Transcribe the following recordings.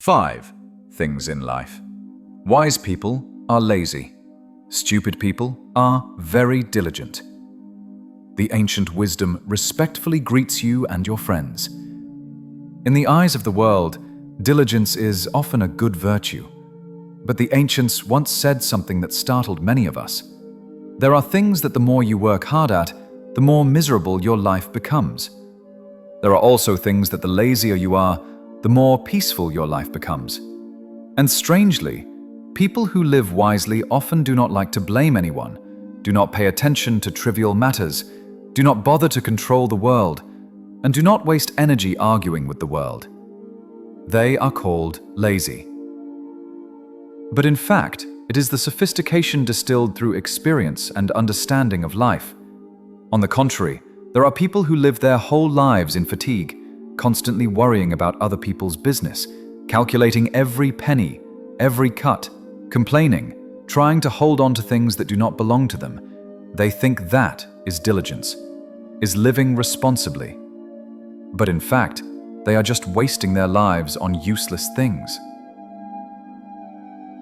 5 things in life. Wise people are lazy. Stupid people are very diligent. The ancient wisdom respectfully greets you and your friends. In the eyes of the world, diligence is often a good virtue. But the ancients once said something that startled many of us. There are things that the more you work hard at, the more miserable your life becomes. There are also things that the lazier you are, the more peaceful your life becomes. And strangely, people who live wisely often do not like to blame anyone, do not pay attention to trivial matters, do not bother to control the world, and do not waste energy arguing with the world. They are called lazy. But in fact, it is the sophistication distilled through experience and understanding of life. On the contrary, there are people who live their whole lives in fatigue, constantly worrying about other people's business, calculating every penny, every cut, complaining, trying to hold on to things that do not belong to them. They think that is diligence, is living responsibly. But in fact, they are just wasting their lives on useless things.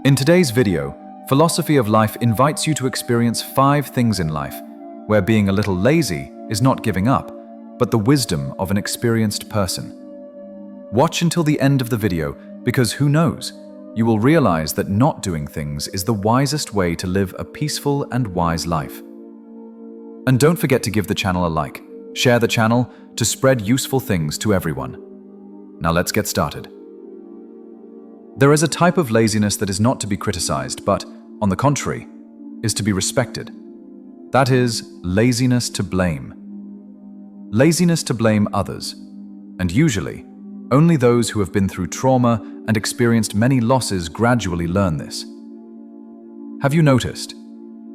In today's video, Philosophy of Life invites you to experience 5 things in life, where being a little lazy is not giving up, but the wisdom of an experienced person. Watch until the end of the video, because who knows, you will realize that not doing things is the wisest way to live a peaceful and wise life. And don't forget to give the channel a like, share the channel to spread useful things to everyone. Now let's get started. There is a type of laziness that is not to be criticized, but, on the contrary, is to be respected. That is laziness to blame. Laziness to blame others, and usually, only those who have been through trauma and experienced many losses gradually learn this. Have you noticed?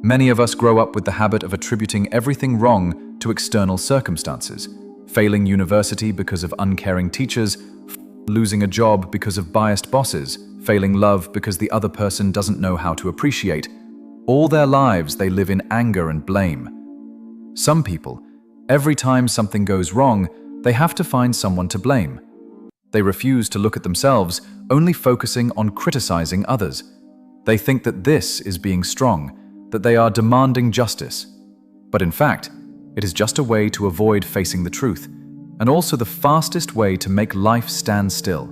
Many of us grow up with the habit of attributing everything wrong to external circumstances, failing university because of uncaring teachers, losing a job because of biased bosses, failing love because the other person doesn't know how to appreciate. All their lives they live in anger and blame. Some people, every time something goes wrong, they have to find someone to blame. They refuse to look at themselves, only focusing on criticizing others. They think that this is being strong, that they are demanding justice. But in fact, it is just a way to avoid facing the truth, and also the fastest way to make life stand still.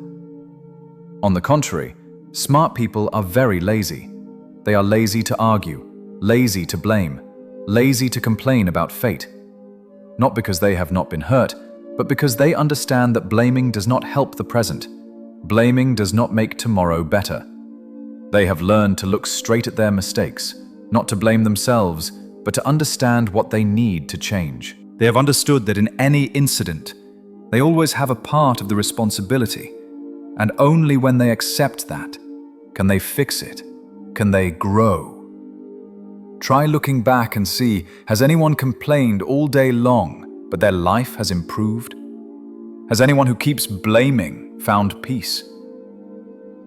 On the contrary, smart people are very lazy. They are lazy to argue, lazy to blame, lazy to complain about fate. Not because they have not been hurt, but because they understand that blaming does not help the present. Blaming does not make tomorrow better. They have learned to look straight at their mistakes, not to blame themselves, but to understand what they need to change. They have understood that in any incident, they always have a part of the responsibility, and only when they accept that, can they fix it, can they grow. Try looking back and see, has anyone complained all day long, but their life has improved? Has anyone who keeps blaming found peace?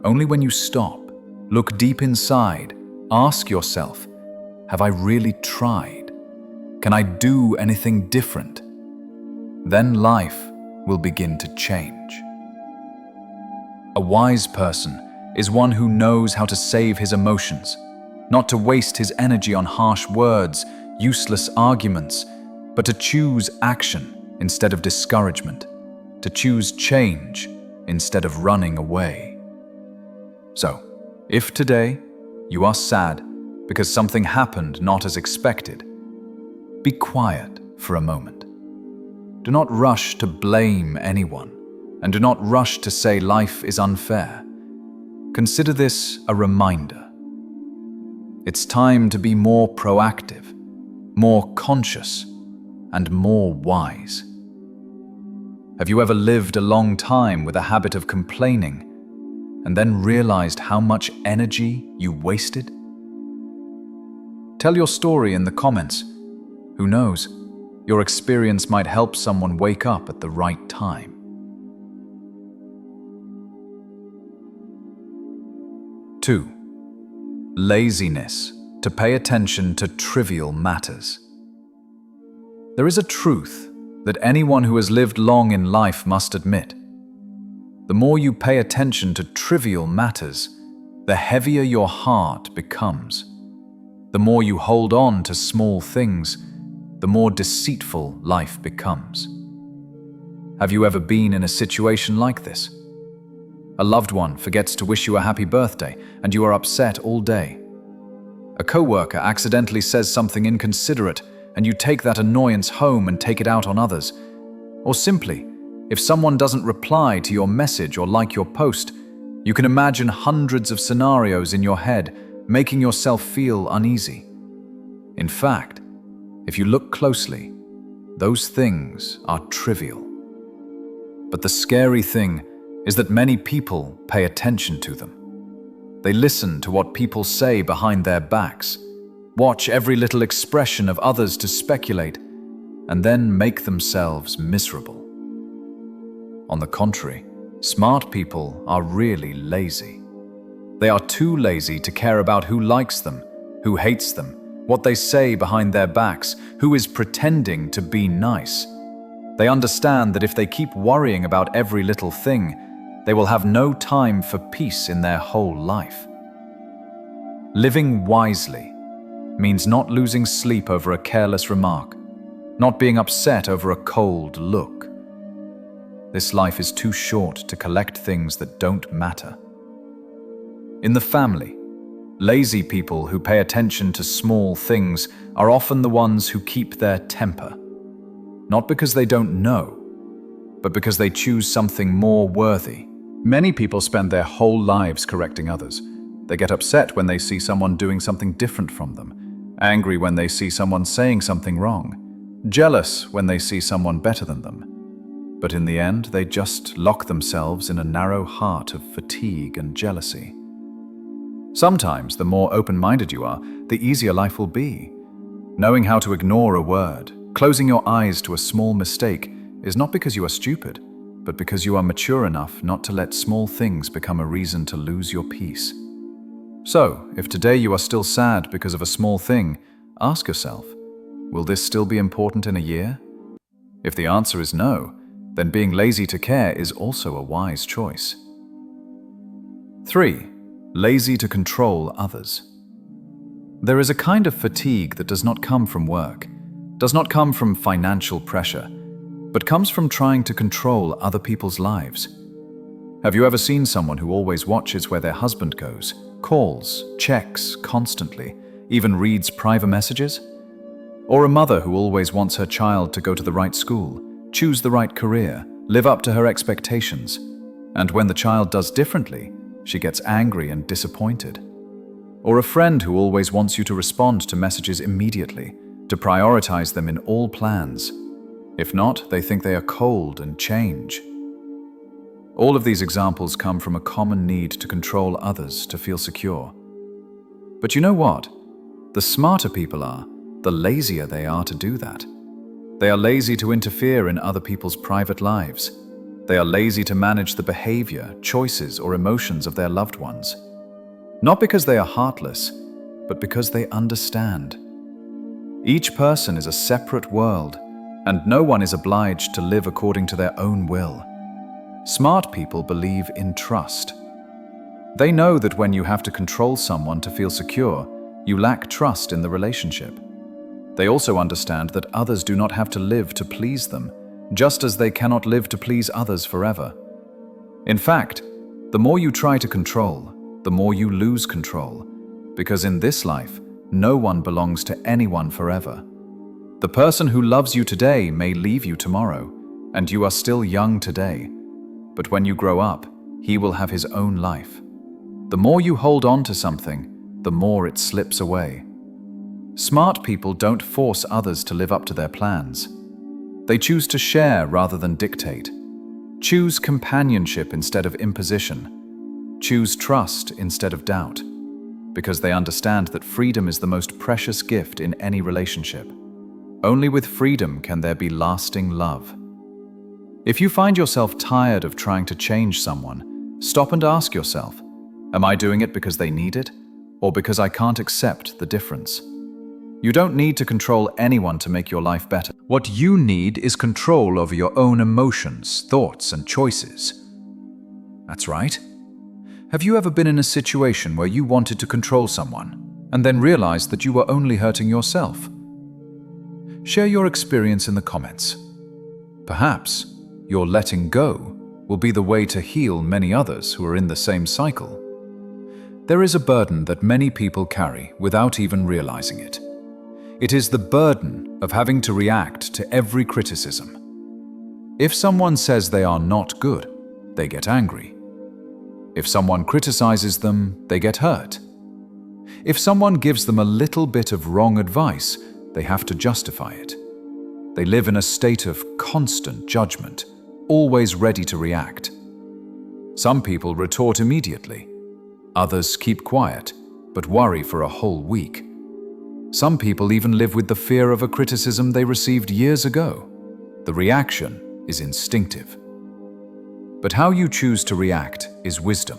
Only when you stop, look deep inside, ask yourself, have I really tried? Can I do anything different? Then life will begin to change. A wise person is one who knows how to save his emotions, not to waste his energy on harsh words, useless arguments, but to choose action instead of discouragement, to choose change instead of running away. So, if today you are sad because something happened not as expected, be quiet for a moment. Do not rush to blame anyone, and do not rush to say life is unfair. Consider this a reminder. It's time to be more proactive, more conscious, and more wise. Have you ever lived a long time with a habit of complaining, and then realized how much energy you wasted? Tell your story in the comments. Who knows, your experience might help someone wake up at the right time. 2. Laziness to pay attention to trivial matters. There is a truth that anyone who has lived long in life must admit. The more you pay attention to trivial matters, the heavier your heart becomes. The more you hold on to small things, the more deceitful life becomes. Have you ever been in a situation like this? A loved one forgets to wish you a happy birthday, and you are upset all day. A coworker accidentally says something inconsiderate, and you take that annoyance home and take it out on others. Or simply, if someone doesn't reply to your message or like your post, you can imagine hundreds of scenarios in your head, making yourself feel uneasy. In fact, if you look closely, those things are trivial. But the scary thing is that many people pay attention to them. They listen to what people say behind their backs, watch every little expression of others to speculate, and then make themselves miserable. On the contrary, smart people are really lazy. They are too lazy to care about who likes them, who hates them, what they say behind their backs, who is pretending to be nice. They understand that if they keep worrying about every little thing, they will have no time for peace in their whole life. Living wisely means not losing sleep over a careless remark, not being upset over a cold look. This life is too short to collect things that don't matter. In the family, lazy people who pay attention to small things are often the ones who keep their temper, not because they don't know, but because they choose something more worthy. Many people spend their whole lives correcting others. They get upset when they see someone doing something different from them, angry when they see someone saying something wrong, jealous when they see someone better than them. But in the end, they just lock themselves in a narrow heart of fatigue and jealousy. Sometimes, the more open-minded you are, the easier life will be. Knowing how to ignore a word, closing your eyes to a small mistake, is not because you are stupid, but because you are mature enough not to let small things become a reason to lose your peace. So, if today you are still sad because of a small thing, ask yourself, will this still be important in a year? If the answer is no, then being lazy to care is also a wise choice. 3. Lazy to control others. There is a kind of fatigue that does not come from work, does not come from financial pressure, but comes from trying to control other people's lives. Have you ever seen someone who always watches where their husband goes, calls, checks constantly, even reads private messages? Or a mother who always wants her child to go to the right school, choose the right career, live up to her expectations, and when the child does differently, she gets angry and disappointed? Or a friend who always wants you to respond to messages immediately, to prioritize them in all plans? If not, they think they are cold and change. All of these examples come from a common need to control others to feel secure. But you know what? The smarter people are, the lazier they are to do that. They are lazy to interfere in other people's private lives. They are lazy to manage the behavior, choices, or emotions of their loved ones. Not because they are heartless, but because they understand. Each person is a separate world, and no one is obliged to live according to their own will. Smart people believe in trust. They know that when you have to control someone to feel secure, you lack trust in the relationship. They also understand that others do not have to live to please them, just as they cannot live to please others forever. In fact, the more you try to control, the more you lose control, because in this life, no one belongs to anyone forever. The person who loves you today may leave you tomorrow, and you are still young today. But when you grow up, he will have his own life. The more you hold on to something, the more it slips away. Smart people don't force others to live up to their plans. They choose to share rather than dictate. Choose companionship instead of imposition. Choose trust instead of doubt, because they understand that freedom is the most precious gift in any relationship. Only with freedom can there be lasting love. If you find yourself tired of trying to change someone, stop and ask yourself, am I doing it because they need it, or because I can't accept the difference? You don't need to control anyone to make your life better. What you need is control over your own emotions, thoughts, and choices. That's right. Have you ever been in a situation where you wanted to control someone and then realized that you were only hurting yourself? Share your experience in the comments. Perhaps your letting go will be the way to heal many others who are in the same cycle. There is a burden that many people carry without even realizing it. It is the burden of having to react to every criticism. If someone says they are not good, they get angry. If someone criticizes them, they get hurt. If someone gives them a little bit of wrong advice, they have to justify it. They live in a state of constant judgment, always ready to react. Some people retort immediately. Others keep quiet, but worry for a whole week. Some people even live with the fear of a criticism they received years ago. The reaction is instinctive. But how you choose to react is wisdom.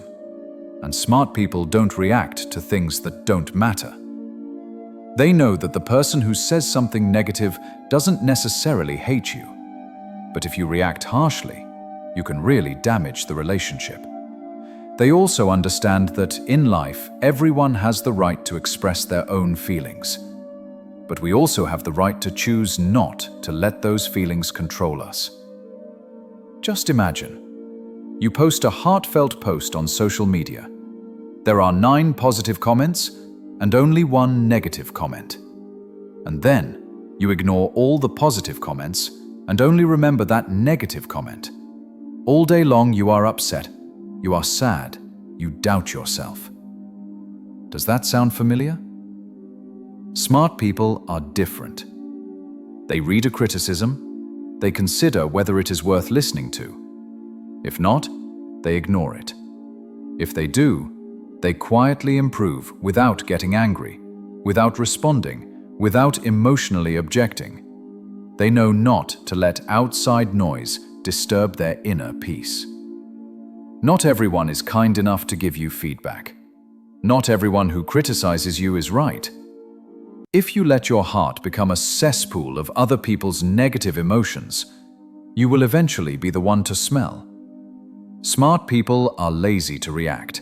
And smart people don't react to things that don't matter. They know that the person who says something negative doesn't necessarily hate you. But if you react harshly, you can really damage the relationship. They also understand that in life, everyone has the right to express their own feelings. But we also have the right to choose not to let those feelings control us. Just imagine, you post a heartfelt post on social media. There are 9 positive comments and only 1 negative comment. And then you ignore all the positive comments and only remember that negative comment. All day long you are upset, you are sad, you doubt yourself. Does that sound familiar? Smart people are different. They read a criticism, they consider whether it is worth listening to. If not, they ignore it. If they do, they quietly improve without getting angry, without responding, without emotionally objecting. They know not to let outside noise disturb their inner peace. Not everyone is kind enough to give you feedback. Not everyone who criticizes you is right. If you let your heart become a cesspool of other people's negative emotions, you will eventually be the one to smell. Smart people are lazy to react,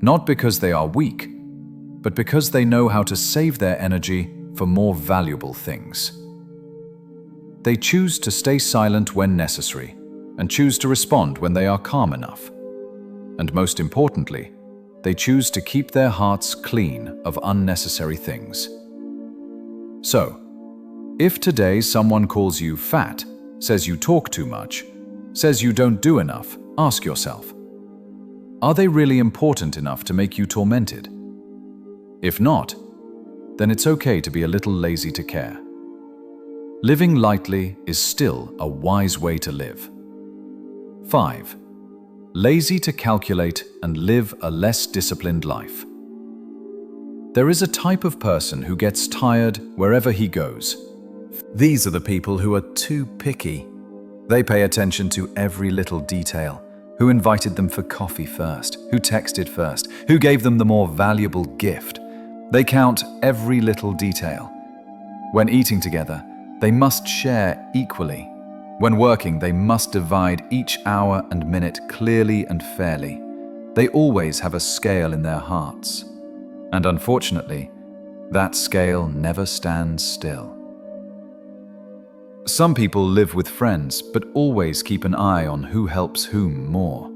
not because they are weak, but because they know how to save their energy for more valuable things. They choose to stay silent when necessary and choose to respond when they are calm enough. And most importantly, they choose to keep their hearts clean of unnecessary things. So, if today someone calls you fat, says you talk too much, says you don't do enough, ask yourself, are they really important enough to make you tormented? If not, then it's okay to be a little lazy to care. Living lightly is still a wise way to live. 5. Lazy to calculate and live a less disciplined life. There is a type of person who gets tired wherever he goes. These are the people who are too picky. They pay attention to every little detail. Who invited them for coffee first? Who texted first? Who gave them the more valuable gift? They count every little detail. When eating together, they must share equally. When working, they must divide each hour and minute clearly and fairly. They always have a scale in their hearts. And unfortunately, that scale never stands still. Some people live with friends, but always keep an eye on who helps whom more.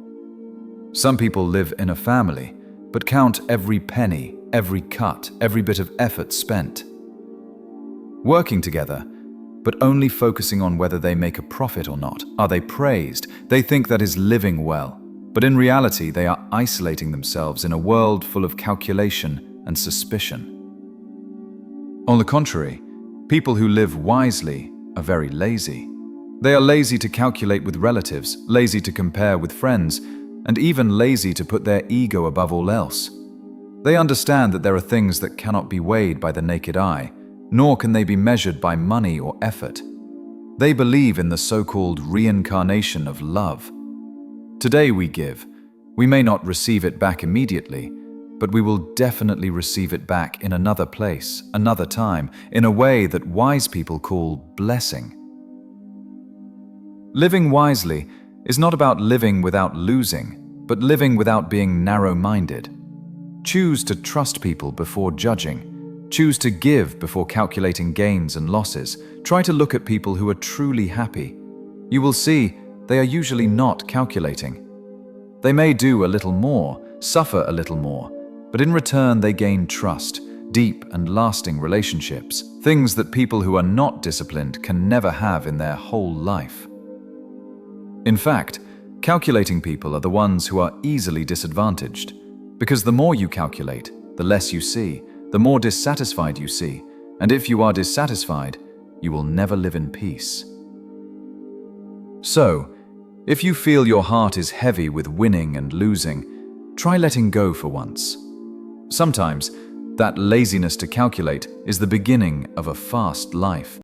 Some people live in a family, but count every penny, every cut, every bit of effort spent. Working together, but only focusing on whether they make a profit or not. Are they praised? They think that is living well, but in reality they are isolating themselves in a world full of calculation and suspicion. On the contrary, people who live wisely are very lazy. They are lazy to calculate with relatives, lazy to compare with friends, and even lazy to put their ego above all else. They understand that there are things that cannot be weighed by the naked eye, nor can they be measured by money or effort. They believe in the so-called reincarnation of love. Today we give. We may not receive it back immediately, but we will definitely receive it back in another place, another time, in a way that wise people call blessing. Living wisely is not about living without losing. but living without being narrow-minded. Choose to trust people before judging. Choose to give before calculating gains and losses. Try to look at people who are truly happy. You will see they are usually not calculating. They may do a little more, suffer a little more, but in return they gain trust, deep and lasting relationships, things that people who are not disciplined can never have in their whole life. In fact, calculating people are the ones who are easily disadvantaged, because the more you calculate, the less you see, the more dissatisfied you see, and if you are dissatisfied, you will never live in peace. So, if you feel your heart is heavy with winning and losing, try letting go for once. Sometimes, that laziness to calculate is the beginning of a fast life.